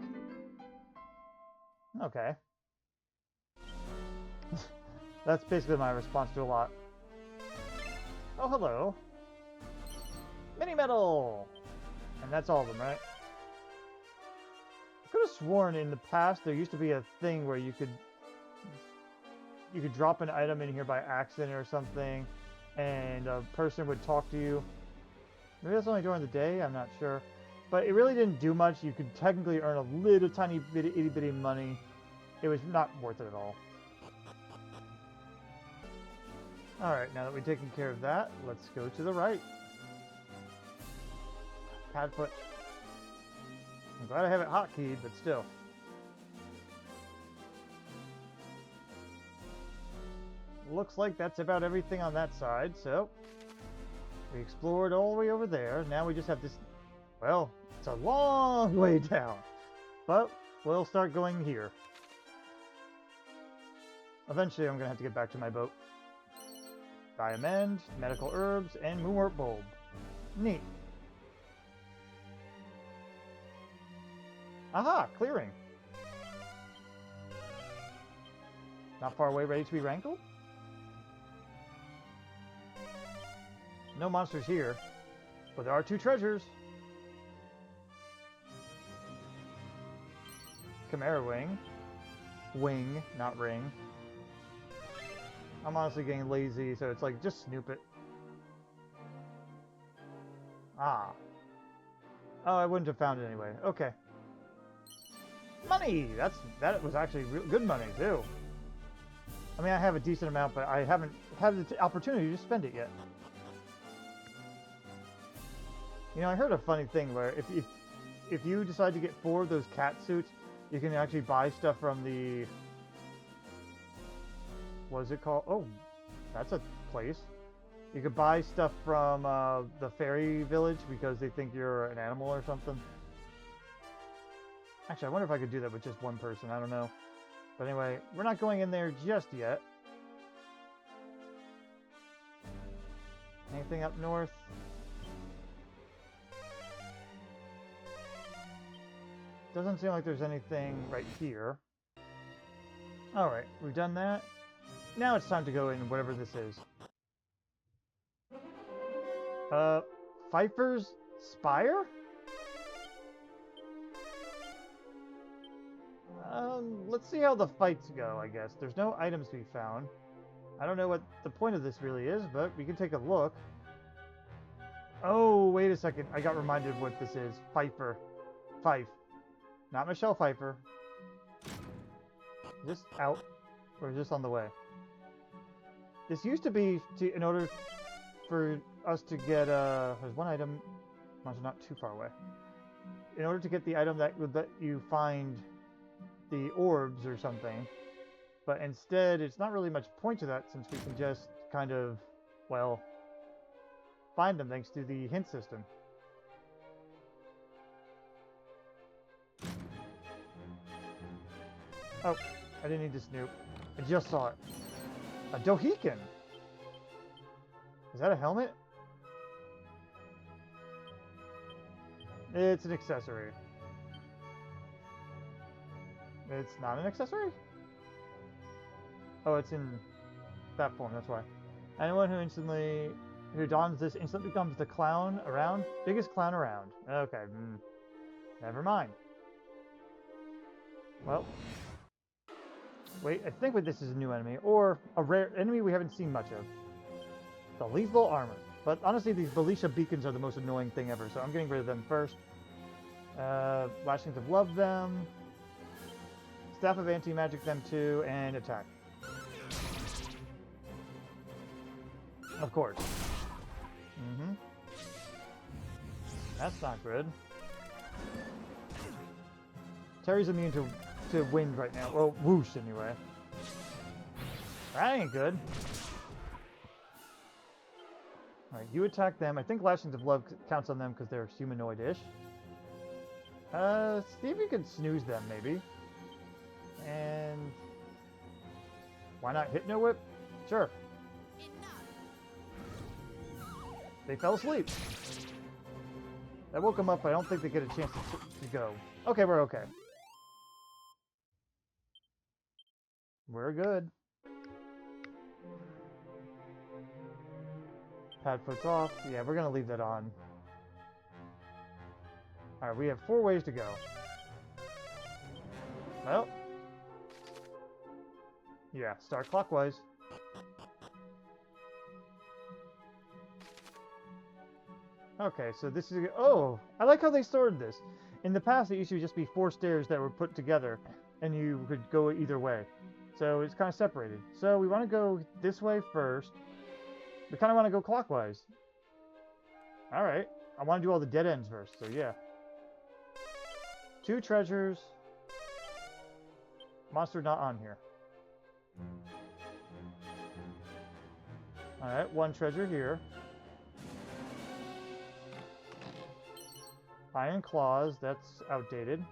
Okay. That's basically my response to a lot. Oh, hello. Mini medal! And that's all of them, right? I could have sworn in the past there used to be a thing where you could drop an item in here by accident or something, and a person would talk to you. Maybe that's only during the day, I'm not sure. But it really didn't do much. You could technically earn a little tiny bit of itty bitty money. It was not worth it at all. Alright, now that we've taken care of that, let's go to the right. Padfoot. I'm glad I have it hotkeyed, but still. Looks like that's about everything on that side, so we explored all the way over there. Now we just have this, well, it's a long way down, but we'll start going here. Eventually I'm going to have to get back to my boat. Diamond, medical herbs, and moonwort bulb. Neat. Aha! Clearing. Not far away, ready to be wrangled? No monsters here, but there are 2 treasures. Chimera wing. Wing, not ring. I'm honestly getting lazy, so it's like, just snoop it. Ah. Oh, I wouldn't have found it anyway. Okay. Money! That was actually real good money, too. I mean, I have a decent amount, but I haven't had the opportunity to spend it yet. You know, I heard a funny thing where if you decide to get 4 of those cat suits, you can actually buy stuff from the... What is it called? Oh, that's a place. You could buy stuff from the fairy village because they think you're an animal or something. Actually, I wonder if I could do that with just one person. I don't know. But anyway, we're not going in there just yet. Anything up north? Doesn't seem like there's anything right here. Alright, we've done that. Now it's time to go in whatever this is. Fifer's Spire? Let's see how the fights go, I guess. There's no items to be found. I don't know what the point of this really is, but we can take a look. Oh, wait a second. I got reminded of what this is. Fifer. Fife. Not Michelle Pfeiffer. Is this out? Or is this on the way? This used to be in order for us to get there's one item, mine's not too far away. In order to get the item that would let you find the orbs or something, but instead it's not really much point to that since we can just kind of, well, find them thanks to the hint system. Oh, I didn't need to snoop. I just saw it. A Dohican! Is that a helmet? It's an accessory. It's not an accessory? Oh, it's in that form, that's why. Anyone who dons this instantly becomes the clown around, biggest clown around. Okay, never mind. Well, wait, I think this is a new enemy, or a rare enemy we haven't seen much of. The lethal armor. But honestly, these Belisha beacons are the most annoying thing ever, so I'm getting rid of them first. Lashings of Love them. Staff of Anti-Magic them too, and attack. Of course. That's not good. Terri's immune to wind right now. Well, whoosh anyway. That ain't good. Alright, you attack them. I think Lashings of Love counts on them because they're humanoid-ish. See if you can snooze them, maybe. And... why not Hypno Whip? Sure. They fell asleep. That woke them up, but I don't think they get a chance to go. Okay, we're okay. We're good. Pad foot's off. Yeah, we're gonna leave that on. Alright, we have 4 ways to go. Well. Yeah, start clockwise. Okay, so this is... oh! I like how they sorted this. In the past, it used to just be 4 stairs that were put together, and you could go either way. So it's kind of separated. So we want to go this way first. We kind of want to go clockwise. Alright. I want to do all the dead ends first, so yeah. 2 treasures. Monster not on here. Alright, 1 treasure here. Iron Claws, that's outdated.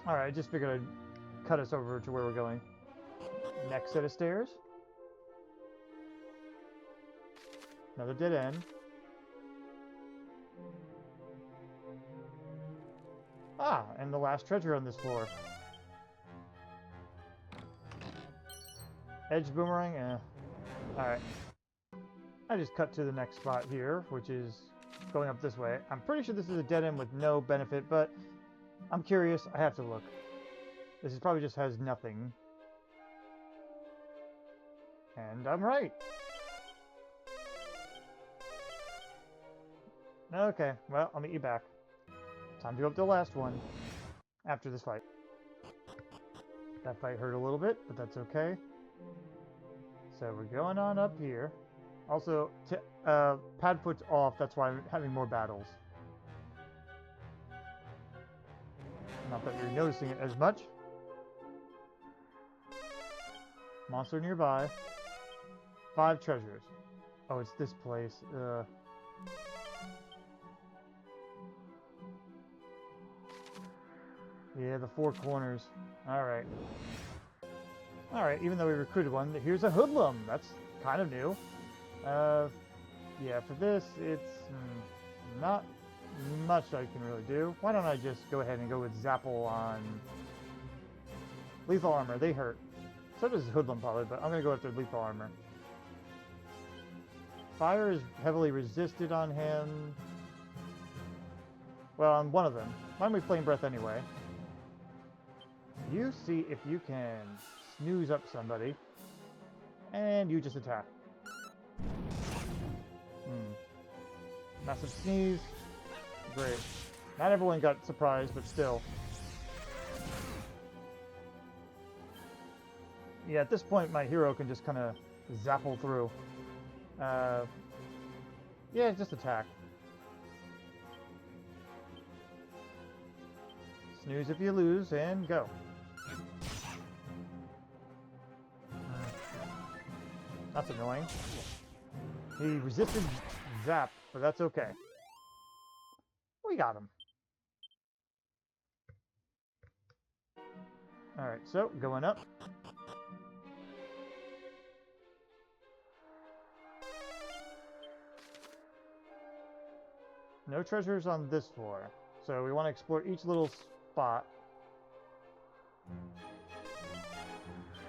Alright, I just figured I'd cut us over to where we're going. Next set of stairs. Another dead end. Ah, and the last treasure on this floor. Edge boomerang, Alright. I just cut to the next spot here, which is going up this way. I'm pretty sure this is a dead end with no benefit, but I'm curious. I have to look. This is probably just has nothing. And I'm right. Okay, well, I'll meet you back. Time to go up to the last one. After this fight. That fight hurt a little bit, but that's okay. So we're going on up here. Also, Padfoot's off, that's why I'm having more battles. Not that you're noticing it as much. Monster nearby. 5 treasures. Oh, it's this place. Yeah, the 4 corners. Alright. Alright, even though we recruited one, here's a hoodlum. That's kind of new. Yeah, for this, it's not much I can really do. Why don't I just go ahead and go with Zapple on lethal armor? They hurt. So does hoodlum probably, but I'm going to go after lethal armor. Fire is heavily resisted on him. Well, on one of them. Why don't we Flame Breath anyway? You see if you can snooze up somebody, and you just attack. Massive sneeze. Great. Not everyone got surprised, but still. Yeah, at this point, my hero can just kind of zapple through. Yeah, just attack. Snooze if you lose, and go. That's annoying. He resisted zap, but that's okay. We got him. Alright, so going up. No treasures on this floor, so we want to explore each little spot.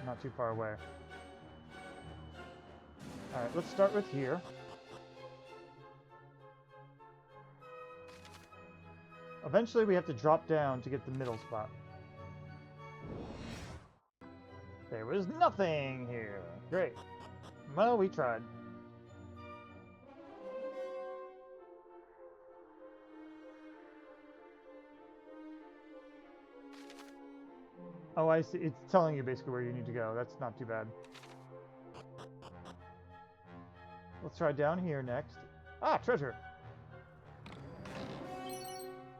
Not too far away. Alright, let's start with here. Eventually we have to drop down to get the middle spot. There was nothing here. Great. Well, we tried. Oh, I see. It's telling you basically where you need to go. That's not too bad. Let's try down here next. Ah, treasure!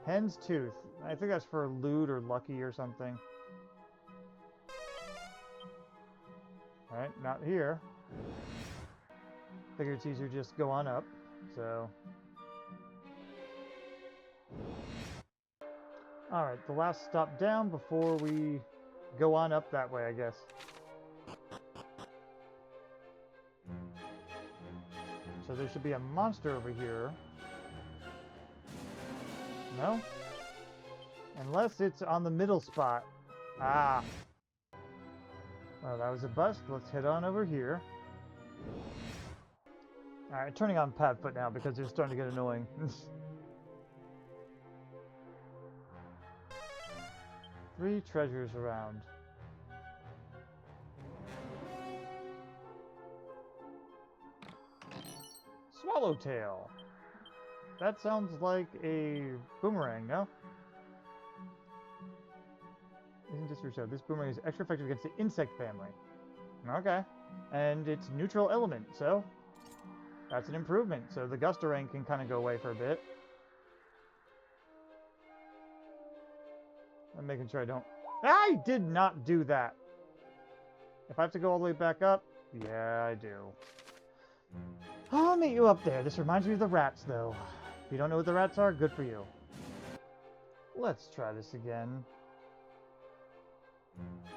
Hen's Tooth. I think that's for loot or lucky or something. Alright, not here. Figure it's easier to just go on up, so... Alright, the last stop down before we go on up that way, I guess. So there should be a monster over here. No? Unless it's on the middle spot. Ah! Well, that was a bust. Let's head on over here. Alright, turning on Padfoot now because they're starting to get annoying. 3 treasures around. Swallowtail. That sounds like a boomerang, no? Isn't this for show? This boomerang is extra effective against the insect family. Okay. And it's neutral element, so that's an improvement. So the Gustarang can kind of go away for a bit. I'm making sure I don't... I did not do that! If I have to go all the way back up, yeah, I do. I'll meet you up there. This reminds me of the rats, though. If you don't know what the rats are, good for you. Let's try this again.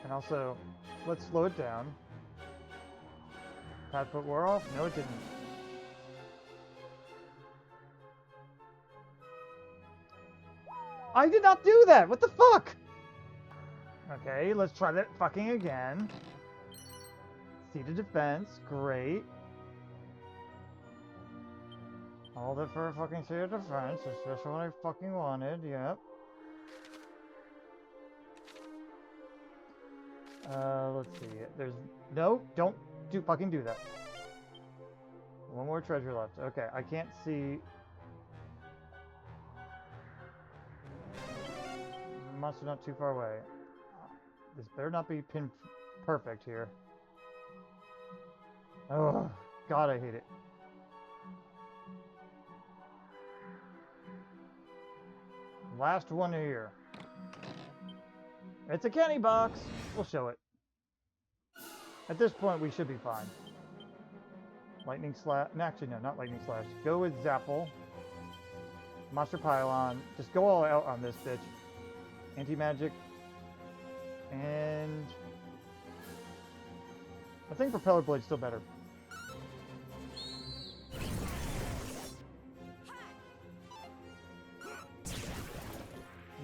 And also, let's slow it down. Padfoot wore off? No, it didn't. I did not do that! What the fuck? Okay, let's try that fucking again. Seated defense, great. Hold it for a fucking seated defense, that's just what I fucking wanted, yep. Let's see. There's... No, don't fucking do that. One more treasure left. Okay, I can't see... Monster not too far away. This better not be pin perfect here. Oh, God, I hate it. Last one here. It's a candy box. We'll show it. At this point, we should be fine. Lightning slash. No, actually, no, not lightning slash. Go with Zapple. Monster Pylon. Just go all out on this bitch. Anti-magic. And I think Propeller Blade's still better.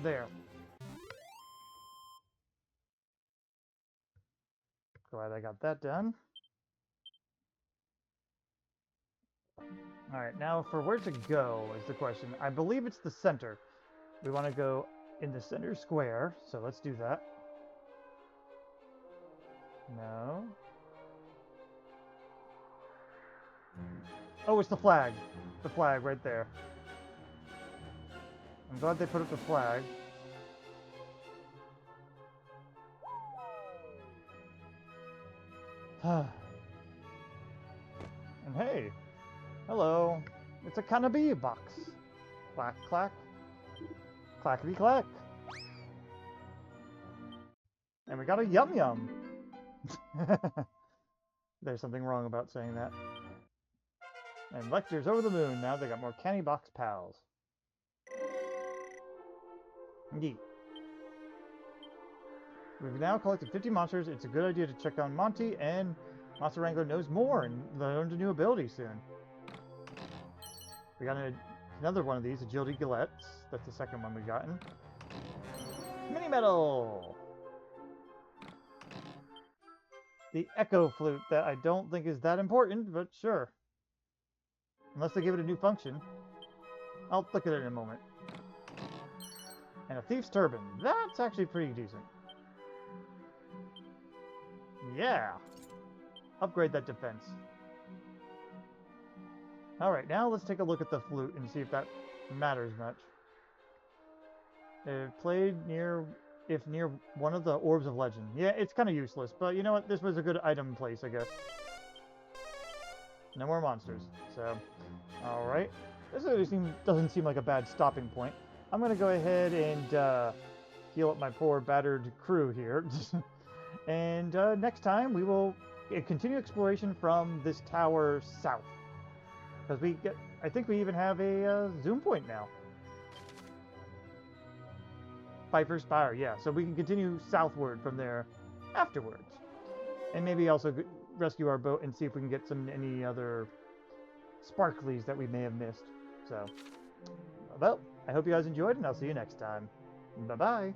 There. Glad I got that done. Alright, now for where to go is the question. I believe it's the center. We want to go in the center square, so let's do that. No. Oh, it's the flag. The flag right there. I'm glad they put up the flag. And hey, hello. It's a cannabis box. Clack, clack. Clackety clack. And we got a yum yum. There's something wrong about saying that. And Lecter's over the moon. Now they got more candy box pals. Neat. We've now collected 50 monsters. It's a good idea to check on Monty, and Monster Wrangler knows more and learns a new ability soon. We got another one of these, Agility Gillettes. That's the second one we've gotten. Mini Metal! The Echo Flute that I don't think is that important, but sure. Unless they give it a new function. I'll look at it in a moment. And a Thief's Turban. That's actually pretty decent. Yeah! Upgrade that defense. Alright, now let's take a look at the flute and see if that matters much. Played near one of the Orbs of Legend. Yeah, it's kind of useless, but you know what? This was a good item place, I guess. No more monsters. So, alright. This doesn't seem like a bad stopping point. I'm going to go ahead and heal up my poor battered crew here. And next time we will continue exploration from this tower south. Because I think we even have a zoom point now. Fifer Spire, yeah. So we can continue southward from there afterwards. And maybe also rescue our boat and see if we can get any other sparklies that we may have missed. So, well, I hope you guys enjoyed, and I'll see you next time. Bye-bye.